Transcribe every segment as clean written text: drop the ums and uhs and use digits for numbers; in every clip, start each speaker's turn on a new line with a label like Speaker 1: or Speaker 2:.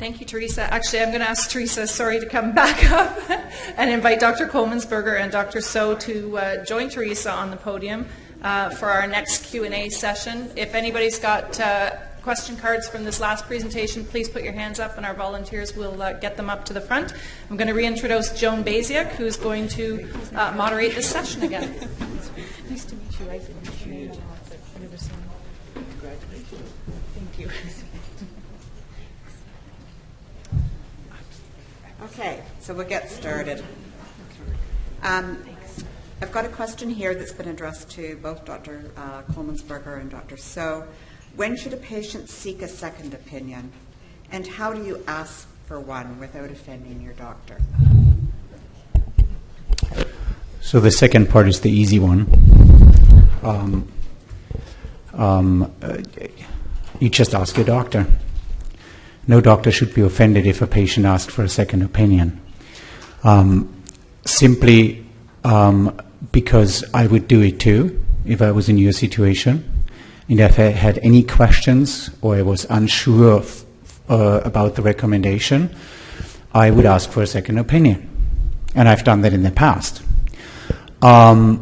Speaker 1: Thank you, Teresa. Actually, I'm going to ask Teresa, to come back up and invite Dr. Coleman-Sberger and Dr. So to join Teresa on the podium for our next Q&A session. If anybody's got question cards from this last presentation, please put your hands up and our volunteers will get them up to the front. I'm going to reintroduce Joan Basiak, who's going to moderate this session again. Nice to meet you. Congratulations. Thank you.
Speaker 2: Okay, so we'll get started. I've got a question here that's been addressed to both Dr. Coleman-Sberger and Dr. So. When should a patient seek a second opinion, and how do you ask for one without offending your doctor?
Speaker 3: So the second part is the easy one. You just ask your doctor. No doctor should be offended if a patient asks for a second opinion. Simply because I would do it too if I was in your situation. And if I had any questions or I was unsure about the recommendation, I would ask for a second opinion. And I've done that in the past. And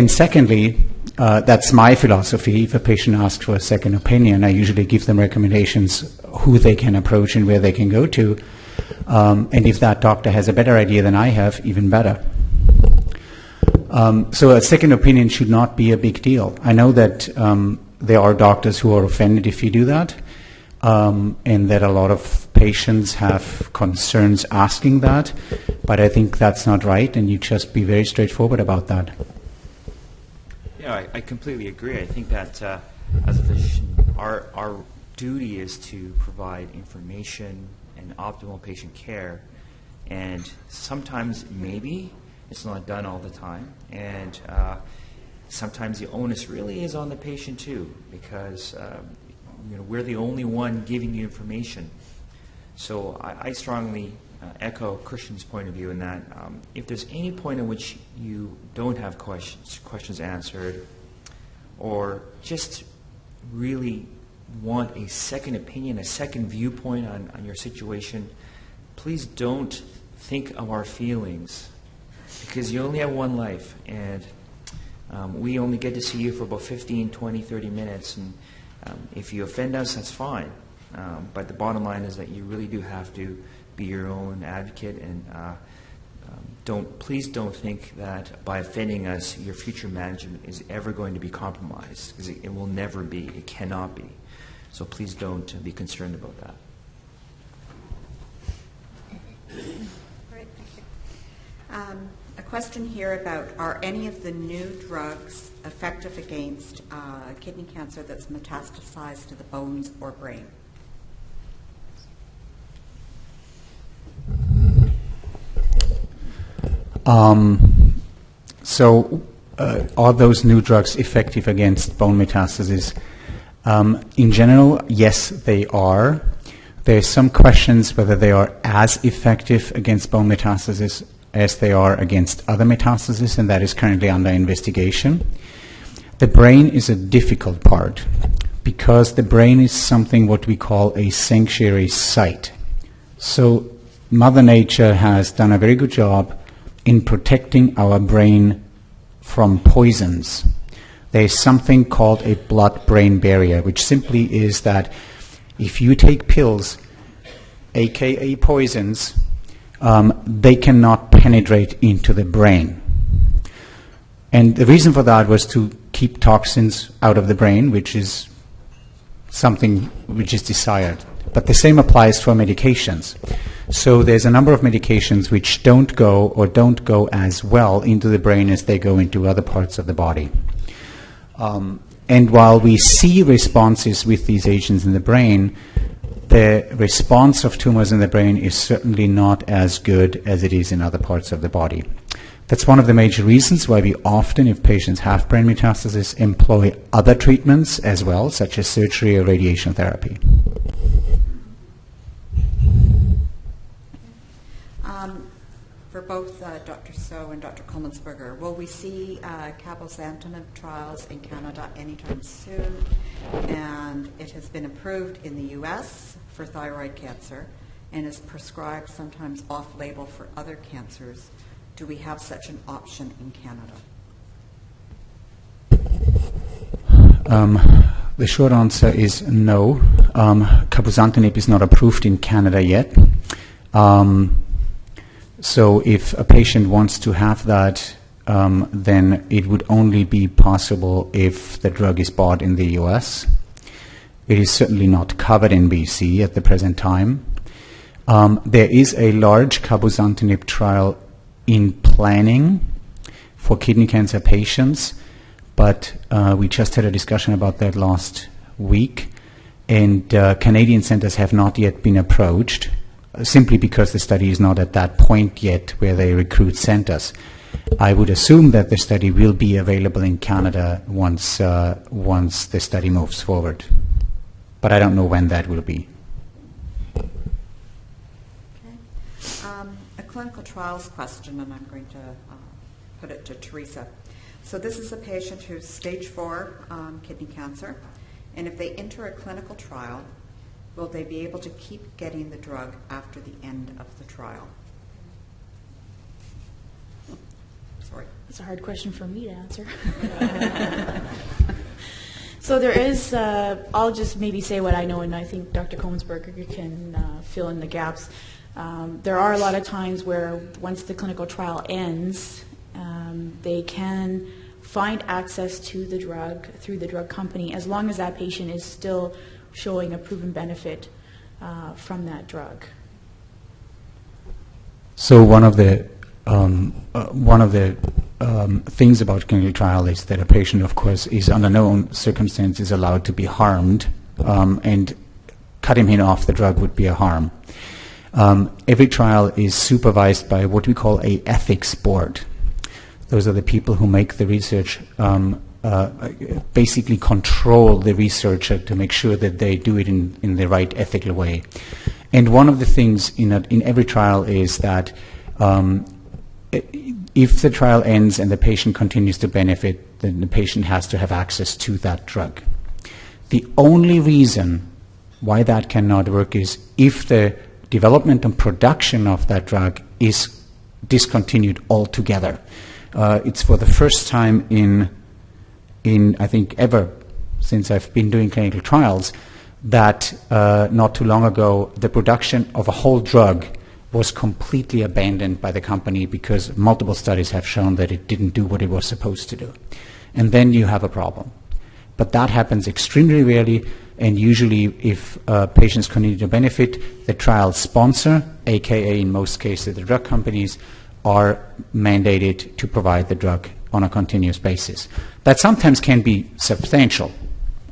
Speaker 3: secondly, that's my philosophy. If a patient asks for a second opinion, I usually give them recommendations who they can approach and where they can go to. And if that doctor has a better idea than I have, even better. So a second opinion should not be a big deal. I know that there are doctors who are offended if you do that, and that a lot of patients have concerns asking that, but I think that's not right, and you just be very straightforward about that.
Speaker 4: Yeah, I completely agree. I think that as a physician, our duty is to provide information and optimal patient care, and sometimes maybe it's not done all the time, and sometimes the onus really is on the patient too, because we're the only one giving you information. So I strongly echo Christian's point of view in that if there's any point in which you don't have questions answered, or just really want a second opinion, a second viewpoint on your situation, please don't think of our feelings. Because you only have one life, and we only get to see you for about 15, 20, 30 minutes, and if you offend us, that's fine. But the bottom line is that you really do have to be your own advocate, and please don't think that by offending us, your future management is ever going to be compromised, because it will never be. It cannot be. So please don't be concerned about that.
Speaker 2: Great, thank you. A question here about, are any of the new drugs effective against kidney cancer that's metastasized to the bones or brain?
Speaker 3: Are those new drugs effective against bone metastasis? In general, yes, they are. There's some questions whether they are as effective against bone metastasis as they are against other metastases, and that is currently under investigation. The brain is a difficult part because the brain is something what we call a sanctuary site. So Mother Nature has done a very good job in protecting our brain from poisons. There is something called a blood-brain barrier, which simply is that if you take pills, aka poisons, they cannot penetrate into the brain. And the reason for that was to keep toxins out of the brain, which is something which is desired. But the same applies for medications. So there's a number of medications which don't go as well into the brain as they go into other parts of the body. And while we see responses with these agents in the brain, the response of tumors in the brain is certainly not as good as it is in other parts of the body. That's one of the major reasons why we often, if patients have brain metastasis, employ other treatments as well, such as surgery or radiation therapy.
Speaker 2: For both Dr. So and Dr. Coleman-Sberger, will we see cabozantinib trials in Canada anytime soon? And it has been approved in the U.S. for thyroid cancer and is prescribed sometimes off-label for other cancers. Do we have such an option in Canada?
Speaker 3: The short answer is no. Cabozantinib is not approved in Canada yet. So if a patient wants to have that, then it would only be possible if the drug is bought in the US. It is certainly not covered in BC at the present time. There is a large cabozantinib trial in planning for kidney cancer patients, but we just had a discussion about that last week, and Canadian centers have not yet been approached, simply because the study is not at that point yet where they recruit centers. I would assume that the study will be available in Canada once the study moves forward, but I don't know when that will be.
Speaker 2: A clinical trials question, and I'm going to put it to Teresa. So this is a patient who's stage 4 kidney cancer, and if they enter a clinical trial, will they be able to keep getting the drug after the end of the trial? Sorry.
Speaker 5: It's a hard question for me to answer. So there is, I'll just maybe say what I know, and I think Dr. Kohlmensberger can fill in the gaps. There are a lot of times where once the clinical trial ends, they can find access to the drug through the drug company as long as that patient is still showing a proven benefit from that drug.
Speaker 3: So one of the things about clinical trial is that a patient, of course, is under no circumstances allowed to be harmed, and cutting him off the drug would be a harm. Every trial is supervised by what we call a ethics board. Those are the people who make the research, basically control the researcher to make sure that they do it in the right ethical way. And one of the things in every trial is that if the trial ends and the patient continues to benefit, then the patient has to have access to that drug. The only reason why that cannot work is if the development and production of that drug is discontinued altogether. It's for the first time in I think ever since I've been doing clinical trials that not too long ago the production of a whole drug was completely abandoned by the company because multiple studies have shown that it didn't do what it was supposed to do. And then you have a problem. But that happens extremely rarely, and usually if patients continue to benefit, the trial sponsor, aka in most cases the drug companies, are mandated to provide the drug on a continuous basis. That sometimes can be substantial.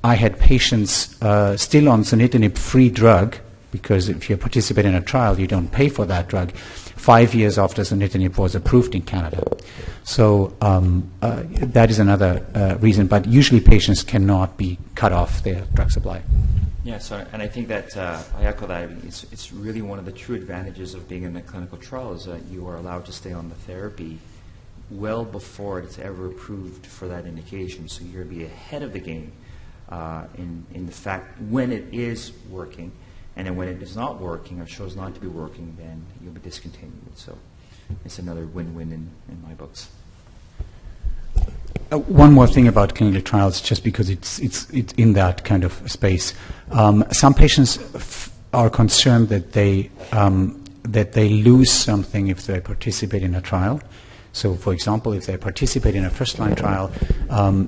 Speaker 3: I had patients still on sunitinib-free drug, because if you participate in a trial, you don't pay for that drug, 5 years after sunitinib was approved in Canada. So that is another reason, but usually patients cannot be cut off their drug supply.
Speaker 4: Yeah, so, and I think that I echo that. It's really one of the true advantages of being in a clinical trial is that you are allowed to stay on the therapy well before it's ever approved for that indication. So you're going to be ahead of the game in the fact when it is working, and then when it is not working or shows not to be working, then you'll be discontinued. So it's another win-win in my books.
Speaker 3: One more thing about clinical trials, just because it's in that kind of space. Some patients are concerned that they lose something if they participate in a trial. So, for example, if they participate in a first-line trial,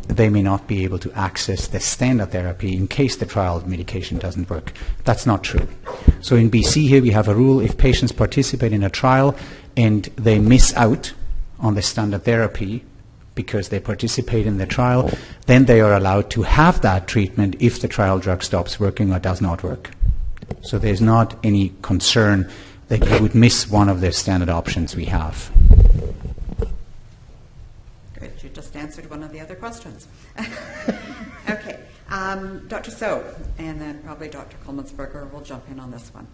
Speaker 3: they may not be able to access the standard therapy in case the trial medication doesn't work. That's not true. So in BC here we have a rule: if patients participate in a trial and they miss out on the standard therapy because they participate in the trial, then they are allowed to have that treatment if the trial drug stops working or does not work. So there's not any concern that you would miss one of the standard options we have.
Speaker 2: Good. You just answered one of the other questions. Okay. Dr. So, and then probably Dr. Kohlmensberger will jump in on this one.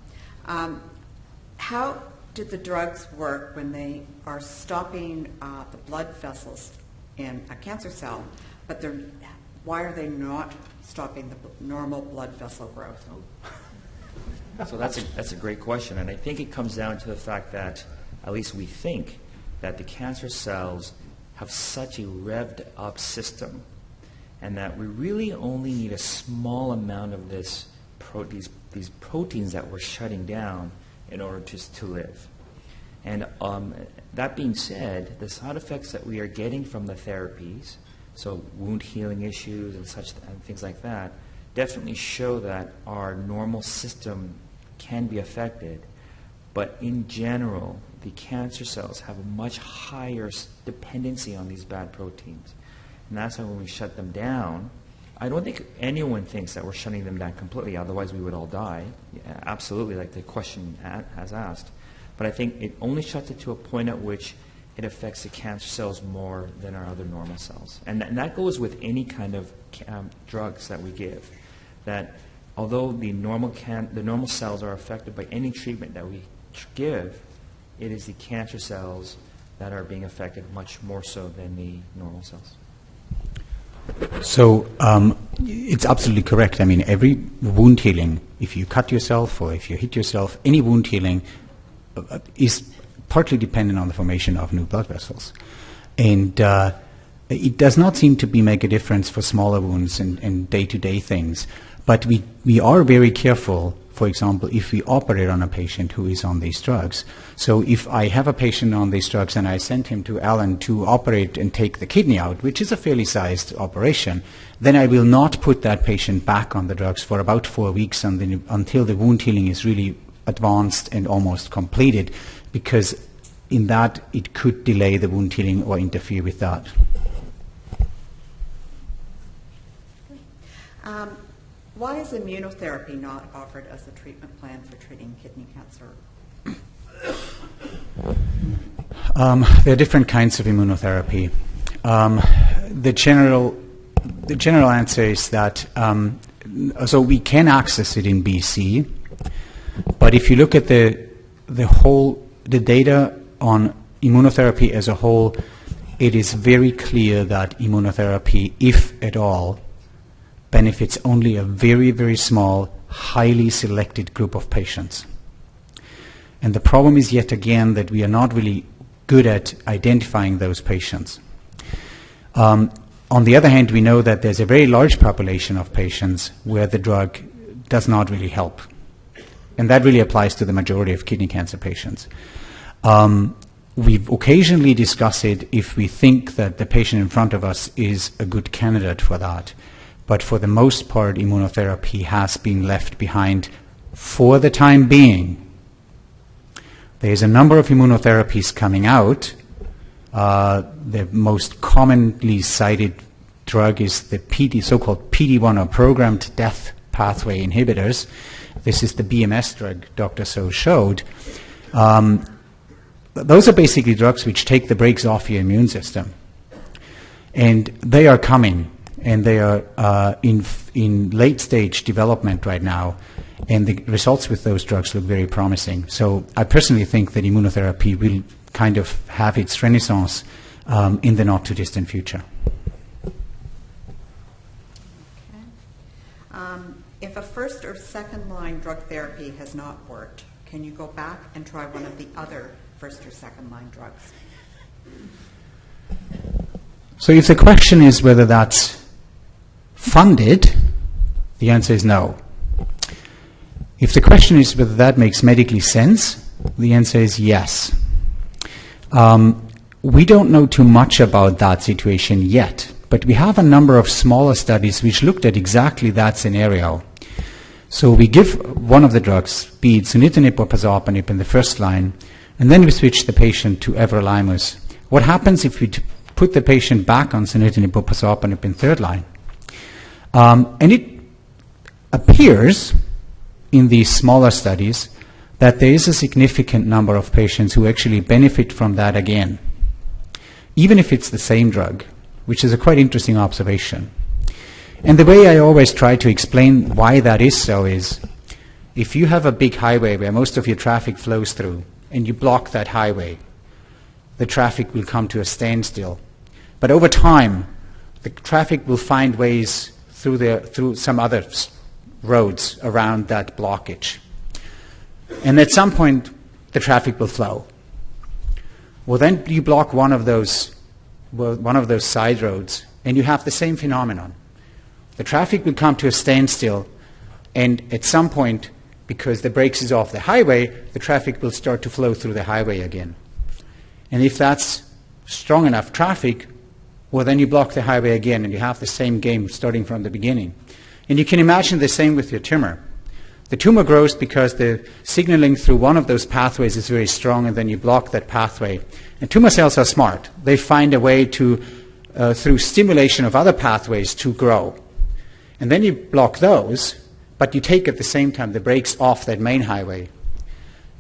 Speaker 2: How did the drugs work when they are stopping the blood vessels in a cancer cell, but why are they not stopping the normal blood vessel growth?
Speaker 4: So that's a great question, and I think it comes down to the fact that, at least we think, that the cancer cells have such a revved up system, and that we really only need a small amount of these proteins that we're shutting down in order to live. And that being said, the side effects that we are getting from the therapies, so wound healing issues and such and things like that, definitely show that our normal system can be affected. But in general, the cancer cells have a much higher dependency on these bad proteins. And that's why when we shut them down, I don't think anyone thinks that we're shutting them down completely, otherwise we would all die. Yeah, absolutely, like the question has asked. But I think it only shuts it to a point at which it affects the cancer cells more than our other normal cells. And that goes with any kind of drugs that we give. That although the normal cells are affected by any treatment that we give, it is the cancer cells that are being affected much more so than the normal cells.
Speaker 3: So it's absolutely correct. I mean, every wound healing, if you cut yourself or if you hit yourself, any wound healing is partly dependent on the formation of new blood vessels. And it does not seem to make a difference for smaller wounds and day-to-day things. But we are very careful, for example, if we operate on a patient who is on these drugs. So if I have a patient on these drugs and I send him to Alan to operate and take the kidney out, which is a fairly sized operation, then I will not put that patient back on the drugs for about 4 weeks until the wound healing is really advanced and almost completed, because in that it could delay the wound healing or interfere with that.
Speaker 2: Why is immunotherapy not offered as a treatment plan for treating kidney cancer?
Speaker 3: There are different kinds of immunotherapy. The general answer is that so we can access it in BC, but if you look at the data on immunotherapy as a whole, it is very clear that immunotherapy, if at all, benefits only a very, very small, highly selected group of patients. And the problem is yet again that we are not really good at identifying those patients. On the other hand, we know that there's a very large population of patients where the drug does not really help. And that really applies to the majority of kidney cancer patients. We've occasionally discussed it if we think that the patient in front of us is a good candidate for that. But for the most part, immunotherapy has been left behind for the time being. There's a number of immunotherapies coming out. The most commonly cited drug is the so-called PD-1 or programmed death pathway inhibitors. This is the BMS drug Dr. So showed. Those are basically drugs which take the brakes off your immune system. And they are coming. And they are in late-stage development right now, and the results with those drugs look very promising. So I personally think that immunotherapy will kind of have its renaissance in the not-too-distant future.
Speaker 2: Okay. If a first or second-line drug therapy has not worked, can you go back and try one of the other first or second-line drugs?
Speaker 3: So if the question is whether that's funded, the answer is no. If the question is whether that makes medically sense, the answer is yes. We don't know too much about that situation yet, but we have a number of smaller studies which looked at exactly that scenario. So we give one of the drugs, be it sunitinib or pazopanib in the first line, and then we switch the patient to everolimus. What happens if we put the patient back on sunitinib or pazopanib in third line? And it appears in these smaller studies that there is a significant number of patients who actually benefit from that again, even if it's the same drug, which is a quite interesting observation. And the way I always try to explain why that is so is, if you have a big highway where most of your traffic flows through, and you block that highway, the traffic will come to a standstill. But over time, the traffic will find ways through some other roads around that blockage. And at some point, the traffic will flow. Well, then you block one of those side roads, and you have the same phenomenon. The traffic will come to a standstill, and at some point, because the brakes is off the highway, the traffic will start to flow through the highway again. And if that's strong enough traffic, well, then you block the highway again, and you have the same game starting from the beginning. And you can imagine the same with your tumor. The tumor grows because the signaling through one of those pathways is very strong, and then you block that pathway. And tumor cells are smart. They find a way to, through stimulation of other pathways, to grow. And then you block those, but you take at the same time the brakes off that main highway.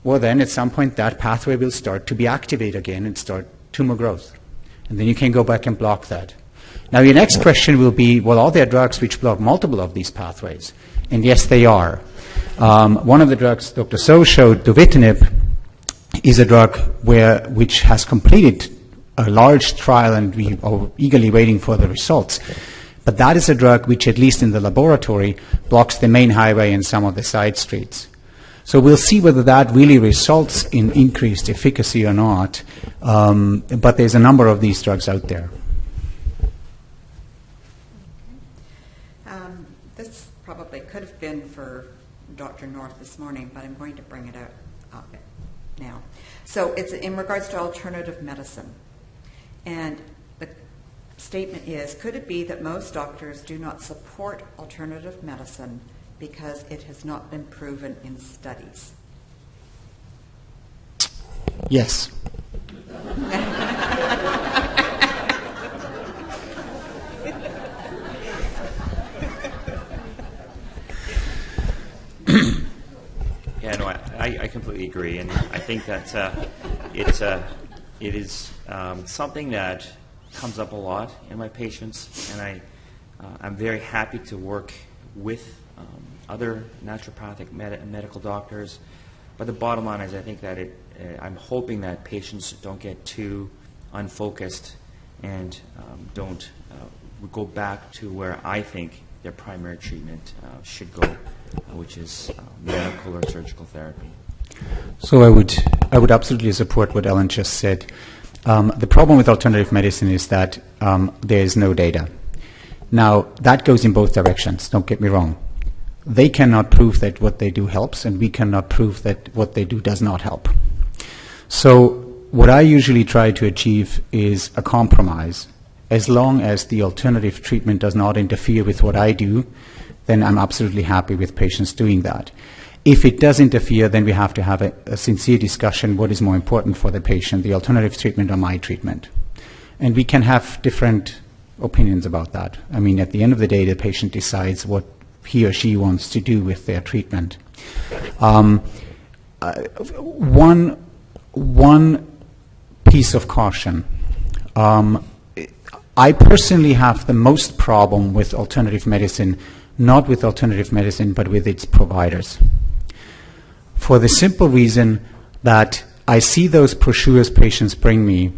Speaker 3: Well, then at some point that pathway will start to be activated again and start tumor growth. And then you can go back and block that. Now your next question will be, well, are there drugs which block multiple of these pathways? And yes, they are. One of the drugs Dr. So showed, dovitinib, is a drug which has completed a large trial, and we are eagerly waiting for the results. But that is a drug which, at least in the laboratory, blocks the main highway and some of the side streets. So we'll see whether that really results in increased efficacy or not. But there's a number of these drugs out there.
Speaker 2: This probably could have been for Dr. North this morning, but I'm going to bring it up now. So it's in regards to alternative medicine. And the statement is, could it be that most doctors do not support alternative medicine because it has not been proven in studies?
Speaker 3: Yes.
Speaker 4: Yeah, no, I completely agree, and I think that it is something that comes up a lot in my patients, and I'm very happy to work with other naturopathic medical doctors. But the bottom line is, I think that I'm hoping that patients don't get too unfocused and don't go back to where I think their primary treatment should go, which is medical or surgical therapy.
Speaker 3: So I would absolutely support what Ellen just said. The problem with alternative medicine is that there is no data. Now, that goes in both directions, don't get me wrong. They cannot prove that what they do helps, and we cannot prove that what they do does not help. So what I usually try to achieve is a compromise. As long as the alternative treatment does not interfere with what I do, then I'm absolutely happy with patients doing that. If it does interfere, then we have to have a sincere discussion, what is more important for the patient, the alternative treatment or my treatment. And we can have different opinions about that. I mean, at the end of the day, the patient decides what he or she wants to do with their treatment. One piece of caution. I personally have the most problem with alternative medicine, not with alternative medicine, but with its providers. For the simple reason that I see those brochures patients bring me,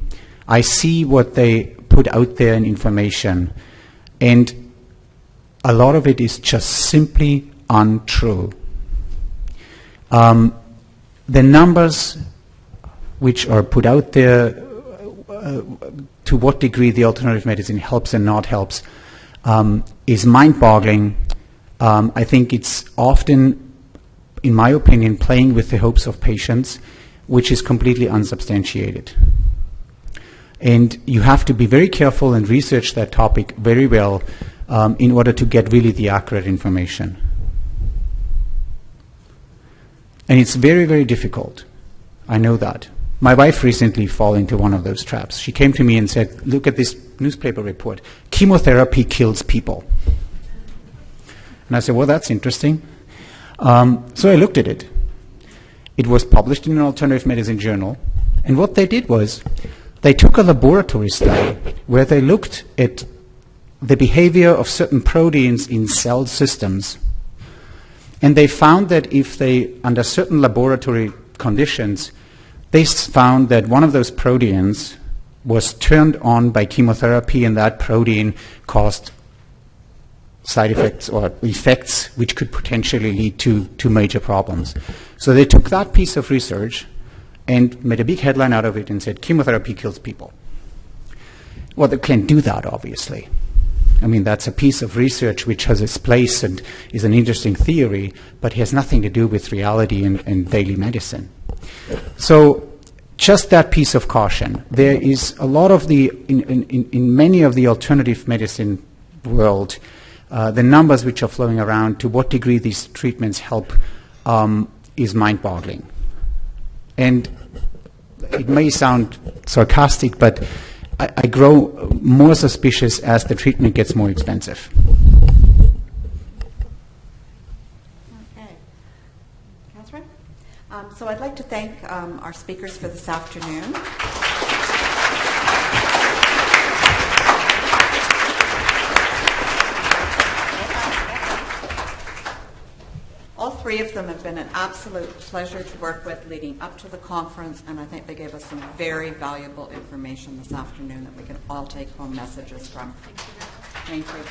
Speaker 3: I see what they put out there in information, and a lot of it is just simply untrue. The numbers which are put out there, to what degree the alternative medicine helps and not helps, is mind-boggling. I think it's often, in my opinion, playing with the hopes of patients, which is completely unsubstantiated. And you have to be very careful and research that topic very well in order to get really the accurate information. And it's very, very difficult. I know that. My wife recently fell into one of those traps. She came to me and said, look at this newspaper report. Chemotherapy kills people. And I said, well, that's interesting. So I looked at it. It was published in an alternative medicine journal. And what they did was they took a laboratory study where they looked at the behavior of certain proteins in cell systems. And they found that if they, under certain laboratory conditions, they found that one of those proteins was turned on by chemotherapy, and that protein caused side effects or effects which could potentially lead to major problems. So they took that piece of research and made a big headline out of it and said, chemotherapy kills people. Well, they can't do that, obviously. I mean, that's a piece of research which has its place and is an interesting theory, but has nothing to do with reality and daily medicine. So just that piece of caution. There is a lot of in many of the alternative medicine world, the numbers which are flowing around, to what degree these treatments help, is mind-boggling. And it may sound sarcastic, but I grow more suspicious as the treatment gets more expensive.
Speaker 2: Okay. Catherine? So I'd like to thank our speakers for this afternoon. All three of them have been an absolute pleasure to work with leading up to the conference, and I think they gave us some very valuable information this afternoon that we can all take home messages from. Thank you.